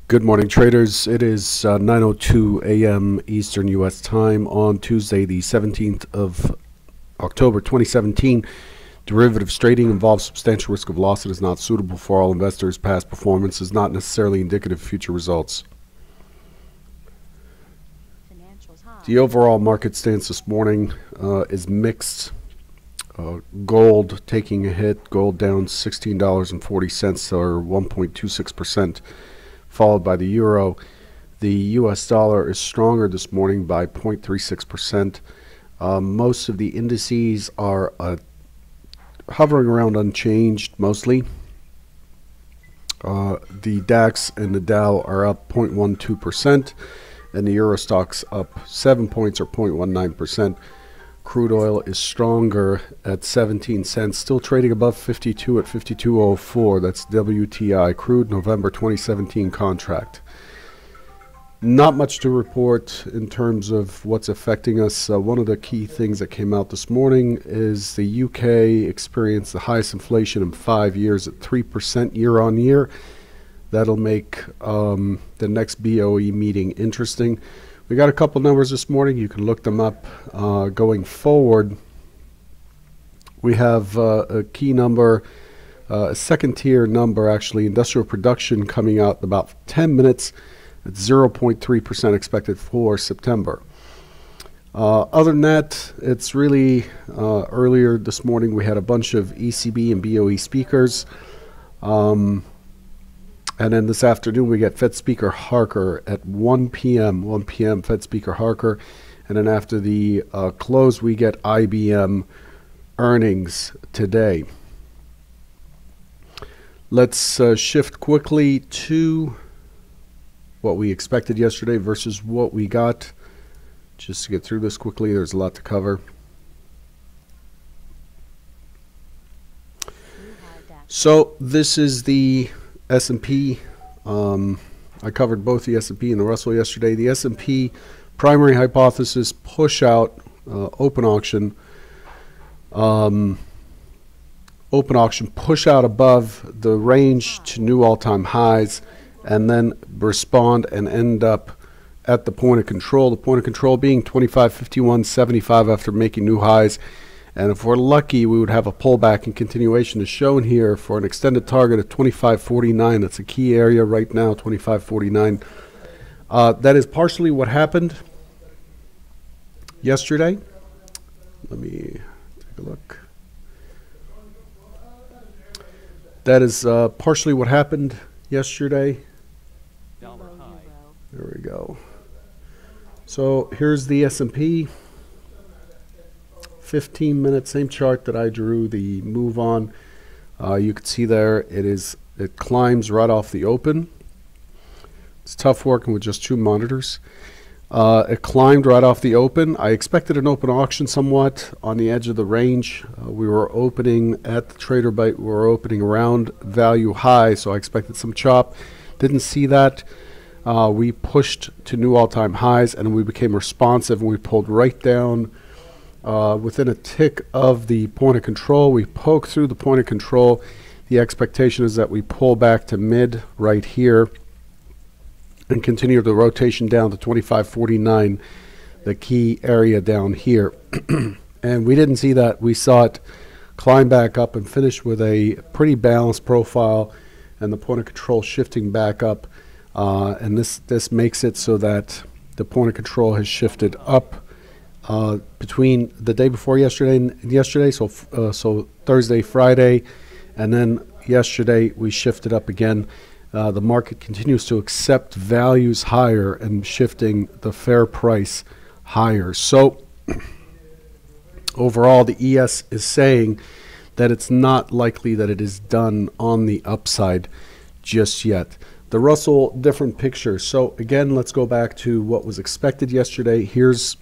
Good morning, traders. It is 9:02 a.m. Eastern U.S. time on Tuesday, the 17th of October, 2017. Derivatives trading involves substantial risk of loss and is not suitable for all investors. Past performance is not necessarily indicative of future results. The overall market stance this morning is mixed. Gold taking a hit. Gold down $16.40 or 1.26%. Followed by the euro. The US dollar is stronger this morning by 0.36%. Most of the indices are hovering around unchanged mostly. The DAX and the Dow are up 0.12%, and the Euro Stoxx up 7 points or 0.19%. Crude oil is stronger at 17 cents, still trading above 52 at 52.04. That's WTI crude November 2017 contract. Not much to report in terms of what's affecting us. One of the key things that came out this morning is the UK experienced the highest inflation in 5 years at 3% year on year. That'll make the next BOE meeting interesting. We got a couple numbers this morning. You can look them up. Going forward, we have a key number, a second tier number actually, industrial production coming out in about 10 minutes at 0.3% expected for September. Other than that, it's really earlier this morning we had a bunch of ECB and BOE speakers. And then this afternoon we get Fed Speaker Harker at 1 p.m. 1 p.m. Fed Speaker Harker. And then after the close we get IBM earnings today. Let's shift quickly to what we expected yesterday versus what we got. Just to get through this quickly, there's a lot to cover. So this is the S&P. I covered both the S&P and the Russell yesterday. The S&P primary hypothesis push out open auction. Open auction push out above the range to new all-time highs, and then respond and end up at the point of control. The point of control being 25.51.75 after making new highs. And if we're lucky, we would have a pullback and continuation as shown here for an extended target of 25.49. That's a key area right now, 25.49. That is partially what happened yesterday. Let me take a look. That is partially what happened yesterday. There we go. So here's the S&P. 15 minutes, same chart that I drew the move on. You can see there it climbs right off the open. It's tough working with just two monitors. It climbed right off the open. I expected an open auction somewhat on the edge of the range. We were opening at the trader bite. We were opening around value high, so I expected some chop. Didn't see that. We pushed to new all-time highs, and we became responsive, and we pulled right down within a tick of the point of control. We poke through the point of control. The expectation is that we pull back to mid right here and continue the rotation down to 25.49, the key area down here. And we didn't see that. We saw it climb back up and finish with a pretty balanced profile and the point of control shifting back up. And this makes it so that the point of control has shifted up between the day before yesterday and yesterday, so Thursday, Friday, and then yesterday we shifted up again. The market continues to accept values higher and shifting the fair price higher. So overall, the ES is saying that it's not likely that it is done on the upside just yet. The Russell, different picture. So again, let's go back to what was expected yesterday. Here's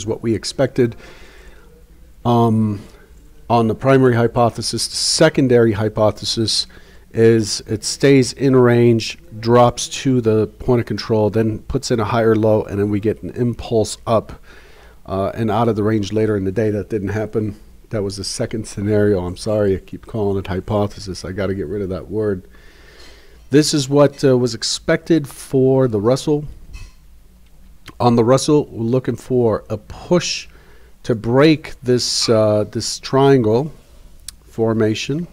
what we expected on the primary hypothesis. The secondary hypothesis is it stays in range, drops to the point of control, then puts in a higher low, and then we get an impulse up and out of the range later in the day. That didn't happen. That was the second scenario. I'm sorry, I keep calling it hypothesis. I got to get rid of that word. This is what was expected for the Russell. On the Russell, we're looking for a push to break this this triangle formation.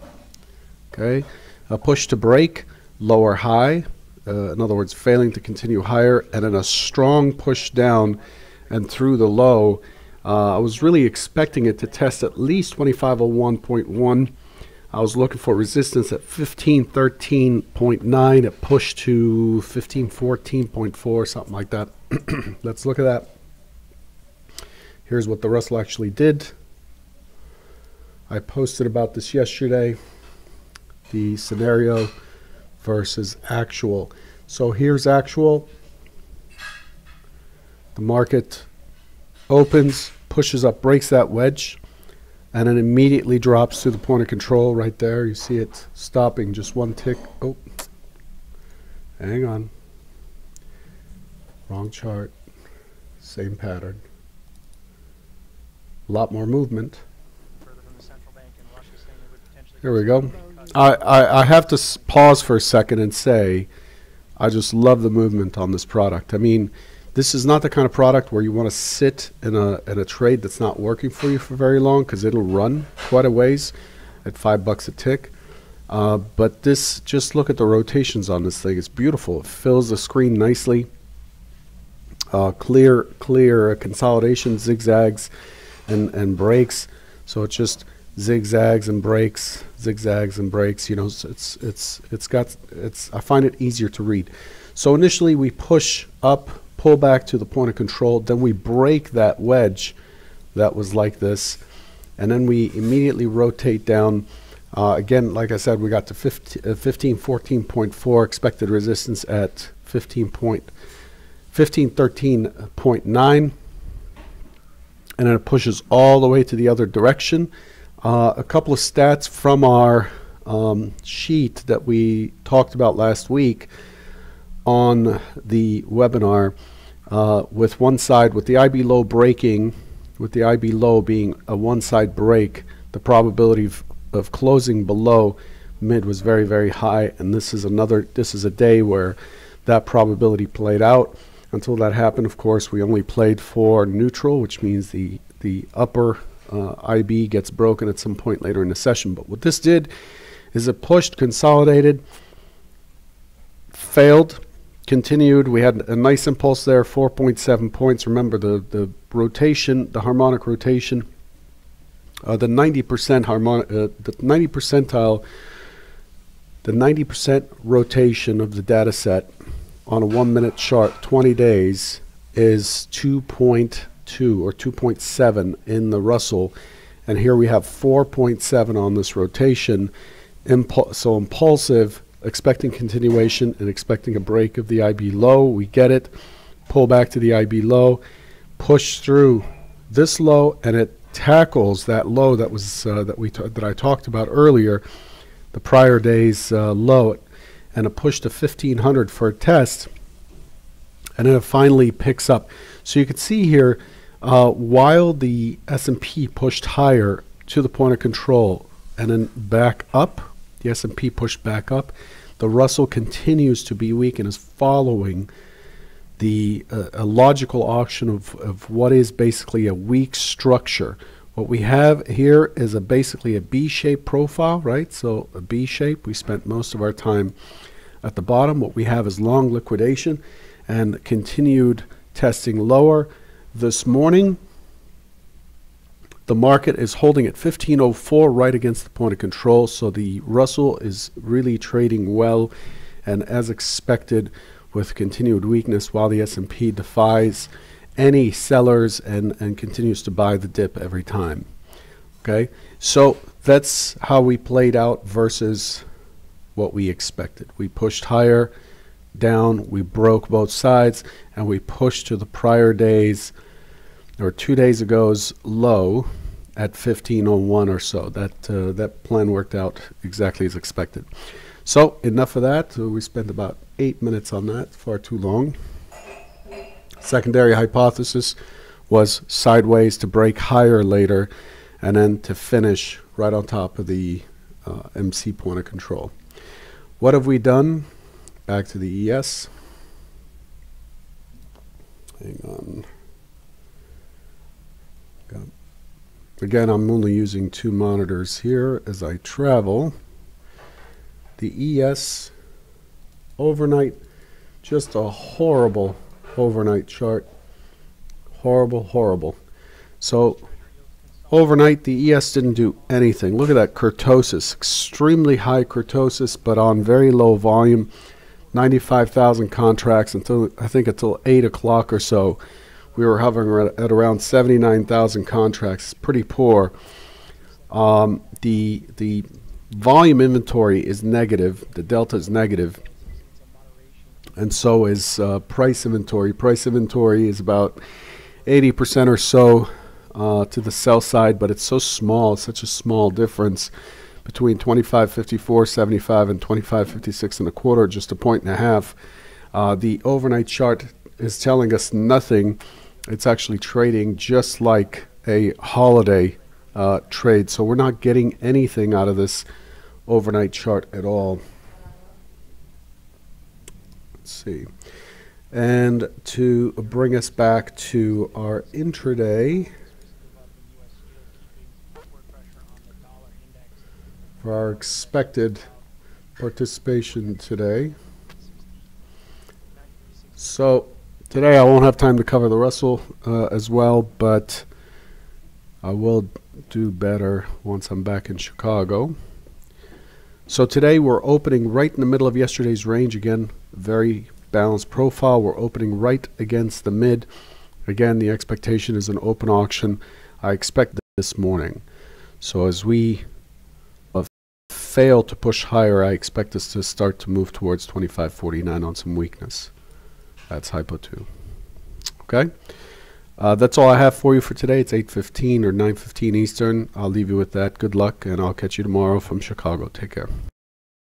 Okay, a push to break, lower high. In other words, failing to continue higher, and then a strong push down and through the low. I was really expecting it to test at least 2501.1. I was looking for resistance at 1513.9. It pushed to 1514.4, something like that. Let's look at that. Here's what the Russell actually did. I posted about this yesterday, the scenario versus actual. So here's actual. The market opens, pushes up, breaks that wedge, and then immediately drops to the point of control right there. You see it stopping just one tick. Oh, hang on. Wrong chart. Same pattern. A lot more movement. Here we go. I have to pause for a second and say I just love the movement on this product. I mean, this is not the kind of product where you want to sit in a trade that's not working for you for very long, because it'll run quite a ways at $5 a tick. But this, just look at the rotations on this thing. It's beautiful. It fills the screen nicely. Clear consolidation, zigzags, and breaks. So it's just zigzags and breaks, zigzags and breaks. You know, it's I find it easier to read. So initially we push up, pull back to the point of control, then we break that wedge that was like this, and then we immediately rotate down. Again, like I said, we got to 1514.4, expected resistance at 1513.9, and then it pushes all the way to the other direction. A couple of stats from our sheet that we talked about last week on the webinar, with one side, with the IB low breaking, with the IB low being a one-side break, the probability of closing below mid was very, very high, and this is a day where that probability played out. Until that happened, of course, we only played for neutral, which means the upper IB gets broken at some point later in the session. But what this did is it pushed, consolidated, failed, continued. We had a nice impulse there, 4.7 points. Remember the rotation, the harmonic rotation, the 90% harmonic, the 90 percentile, the 90% rotation of the data set on a 1 minute chart, 20 days, is 2.2 or 2.7 in the Russell, and here we have 4.7 on this rotation. So impulsive, expecting continuation and expecting a break of the IB low. We get it, pull back to the IB low, push through this low, and it tackles that low that was that I talked about earlier, the prior day's low, and a push to 1500 for a test, and then it finally picks up. So you can see here, while the S&P pushed higher to the point of control and then back up, the S&P pushed back up, the Russell continues to be weak and is following the a logical auction of what is basically a weak structure. What we have here is basically a B-shaped profile, right? So a B shape. We spent most of our time at the bottom. What we have is long liquidation and continued testing lower. This morning, the market is holding at 1504 right against the point of control. So the Russell is really trading well and as expected, with continued weakness, while the S&P defies any sellers and continues to buy the dip every time. Okay, so that's how we played out versus what we expected. We pushed higher, down, we broke both sides, and we pushed to the prior days, or 2 days ago's low at 1501 or so. That plan worked out exactly as expected. So enough of that. We spent about 8 minutes on that, far too long. Secondary hypothesis was sideways to break higher later and then to finish right on top of the MC point of control. What have we done? back to the ES. Hang on. Again, I'm only using 2 monitors here as I travel. The ES overnight, just a horrible overnight chart. Horrible, horrible. So overnight, the ES didn't do anything. Look at that kurtosis, extremely high kurtosis, but on very low volume. 95,000 contracts until, I think, until 8 o'clock or so. We were hovering at around 79,000 contracts. Pretty poor. The volume inventory is negative. The delta is negative. And so is price inventory. Price inventory is about 80% or so to the sell side, but it's so small, such a small difference between 25.5475 and 25.56 and a quarter, just a point and a half. The overnight chart is telling us nothing. It's actually trading just like a holiday trade. So we're not getting anything out of this overnight chart at all. Let's see. And to bring us back to our intraday, for our expected participation today. So today I won't have time to cover the Russell as well, but I will do better once I'm back in Chicago. So today we're opening right in the middle of yesterday's range again. Very balanced profile. We're opening right against the mid. Again, the expectation is an open auction. I expect this morning. So as we fail to push higher, I expect us to start to move towards 25.49 on some weakness. That's hypo 2. Okay, that's all I have for you for today. It's 8:15 or 9:15 Eastern. I'll leave you with that. Good luck, and I'll catch you tomorrow from Chicago. Take care.